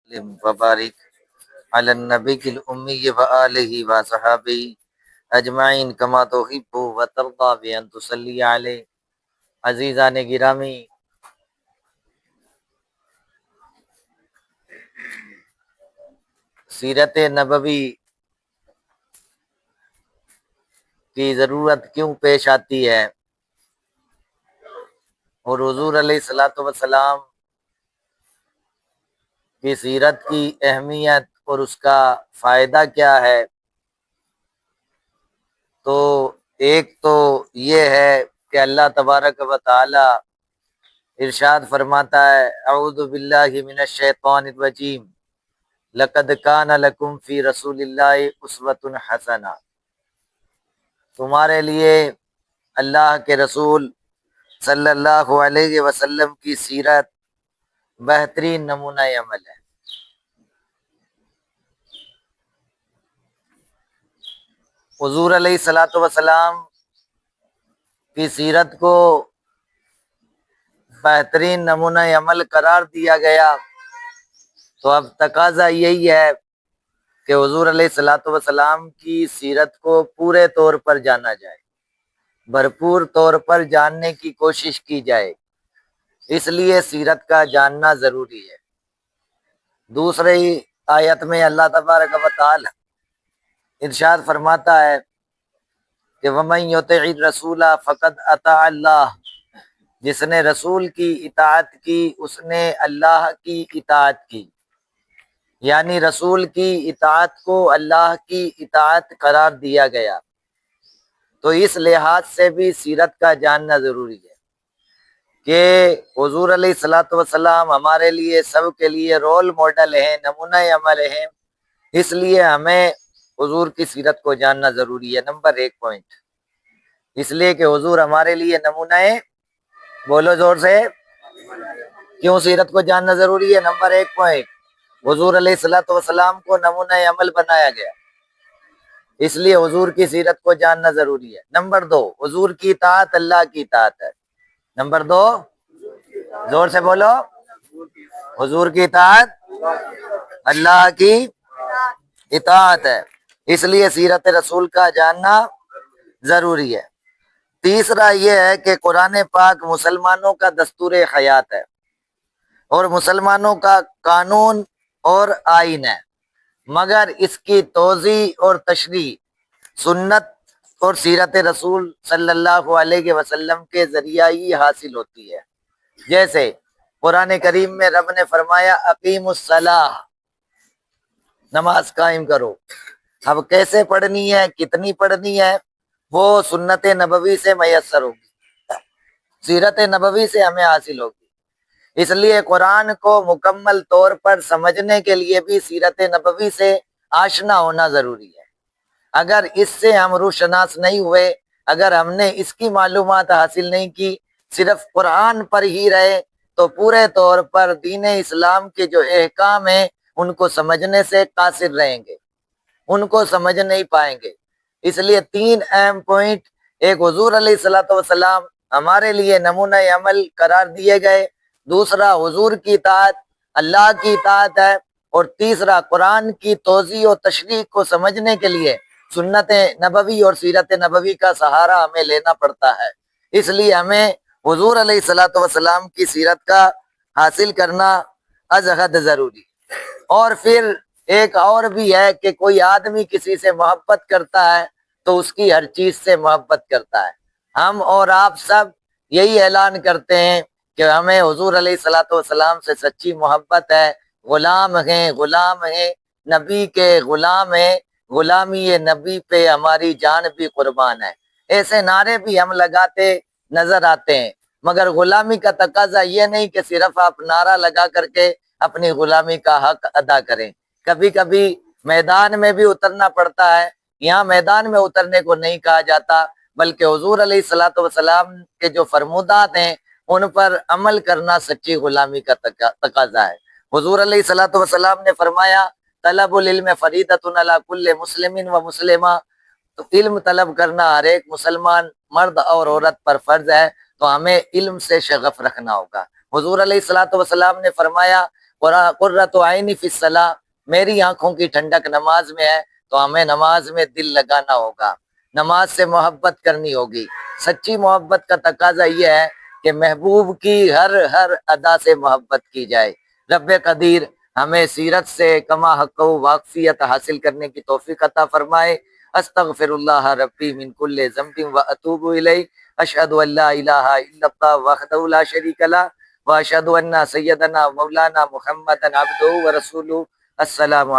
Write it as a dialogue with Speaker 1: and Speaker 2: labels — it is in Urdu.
Speaker 1: وسلم وبارک علی النبی الأمی وآلہ وصحابہ اجمعین کما تحب وترضى بأن تصلی علیہ۔ عزیزان گرامی، سیرت نبوی کی ضرورت کیوں پیش آتی ہے اور حضور علیہ الصلوۃ والسلام کی سیرت کی اہمیت اور اس کا فائدہ کیا ہے؟ تو ایک تو یہ ہے کہ اللہ تبارک و تعالی ارشاد فرماتا ہے، اعوذ باللہ من الشیطان الرجیم، لقد کان لکم فی رسول اللہ اسوۃ حسنہ، تمہارے لیے اللہ کے رسول صلی اللہ علیہ وسلم کی سیرت بہترین نمونہ عمل ہے۔ حضور علیہ الصلوۃ والسلام کی سیرت کو بہترین نمونہ عمل قرار دیا گیا، تو اب تقاضا یہی ہے کہ حضور علیہ الصلوۃ والسلام کی سیرت کو پورے طور پر جانا جائے، بھرپور طور پر جاننے کی کوشش کی جائے، اس لیے سیرت کا جاننا ضروری ہے۔ دوسری آیت میں اللہ تبارک و تعالی ارشاد فرماتا ہے کہ وَمَن يُطِعِ الرَّسُولَ فَقَدْ أَطَاعَ اللَّهَ، جس نے رسول کی اطاعت کی اس نے اللہ کی اطاعت کی، یعنی رسول کی اطاعت کو اللہ کی اطاعت قرار دیا گیا۔ تو اس لحاظ سے بھی سیرت کا جاننا ضروری ہے کہ حضور علیہ الصلوۃ والسلام ہمارے لیے سب کے لیے رول ماڈل ہیں، نمونہ عمل ہیں، اس لیے ہمیں حضور کی سیرت کو جاننا ضروری ہے۔ نمبر 1 پوائنٹ، اس لیے کہ حضور ہمارے لیے نمونہ ہے، بولو زور سے، کیوں سیرت کو جاننا ضروری ہے؟ نمبر 1 پوائنٹ، حضور علیہ الصلوۃ والسلام کو نمونہ عمل بنایا گیا، اس لیے حضور کی سیرت کو جاننا ضروری ہے۔ نمبر 2، حضور کی اطاعت اللہ کی اطاعت ہے۔ نمبر 2، زور سے بولو، حضور کی اطاعت اللہ کی اطاعت ہے، اس لیے سیرت رسول کا جاننا ضروری ہے۔ تیسرا یہ ہے کہ قرآن پاک مسلمانوں کا دستور حیات ہے اور مسلمانوں کا قانون اور آئین ہے، مگر اس کی توضیح اور تشریح سنت اور سیرت رسول صلی اللہ علیہ وسلم کے ذریعہ ہی حاصل ہوتی ہے۔ جیسے قرآن کریم میں رب نے فرمایا اقیم الصلاۃ، نماز قائم کرو۔ اب کیسے پڑھنی ہے، کتنی پڑھنی ہے، وہ سنت نبوی سے میسر ہوگی، سیرت نبوی سے ہمیں حاصل ہوگی۔ اس لیے قرآن کو مکمل طور پر سمجھنے کے لیے بھی سیرت نبوی سے آشنا ہونا ضروری ہے۔ اگر اس سے ہم روشناس نہیں ہوئے، اگر ہم نے اس کی معلومات حاصل نہیں کی، صرف قرآن پر ہی رہے، تو پورے طور پر دین اسلام کے جو احکام ہیں ان کو سمجھنے سے قاصر رہیں گے، ان کو سمجھ نہیں پائیں گے۔ اس لیے 3 اہم پوائنٹ، ایک حضور علیہ الصلوۃ والسلام ہمارے لیے نمونہ عمل قرار دیے گئے، دوسرا حضور کی اطاعت اللہ کی اطاعت ہے، اور تیسرا قرآن کی توضیح و تشریح کو سمجھنے کے لیے سنت نبوی اور سیرت نبوی کا سہارا ہمیں لینا پڑتا ہے۔ اس لیے ہمیں حضور علیہ الصلوۃ والسلام کی سیرت کا حاصل کرنا از حد ضروری۔ اور پھر ایک اور بھی ہے کہ کوئی آدمی کسی سے محبت کرتا ہے تو اس کی ہر چیز سے محبت کرتا ہے۔ ہم اور آپ سب یہی اعلان کرتے ہیں کہ ہمیں حضور علیہ الصلوۃ والسلام سے سچی محبت ہے، غلام ہیں نبی کے، غلام ہیں، غلامی نبی پہ ہماری جان بھی قربان ہے۔ ایسے نعرے بھی ہم لگاتے نظر آتے ہیں، مگر غلامی کا تقاضا یہ نہیں کہ صرف آپ نعرہ لگا کر کے اپنی غلامی کا حق ادا کریں، کبھی کبھی میدان میں بھی اترنا پڑتا ہے۔ یہاں میدان میں اترنے کو نہیں کہا جاتا، بلکہ حضور علیہ الصلوۃ والسلام کے جو فرمودات ہیں ان پر عمل کرنا سچی غلامی کا تقاضا ہے۔ حضور علیہ الصلوۃ والسلام نے فرمایا طلب العلم فریضۃ علی کل مسلم و مسلمہ، تو علم طلب کرنا ہر ایک مسلمان مرد اور عورت پر فرض ہے، تو ہمیں علم سے شغف رکھنا ہوگا۔ حضور علیہ الصلوۃ والسلام نے فرمایا قرۃ عینی فی الصلاۃ، میری آنکھوں کی ٹھنڈک نماز میں ہے، تو ہمیں نماز میں دل لگانا ہوگا، نماز سے محبت کرنی ہوگی۔ سچی محبت کا تقاضا یہ ہے کہ محبوب کی ہر ادا سے محبت کی جائے۔ رب قدیر ہمیں سیرت سے کما حق و واقفیت حاصل کرنے کی توفیق عطا فرمائے۔ استغفر اللہ ربی من کل ذنب و اتوب الیہ، اشہد ان لا الہ الا اللہ وحدہ لا شریک لہ واشہد ان سیدنا مولانا محمد عبدہ و رسولہ۔ السلام علیکم۔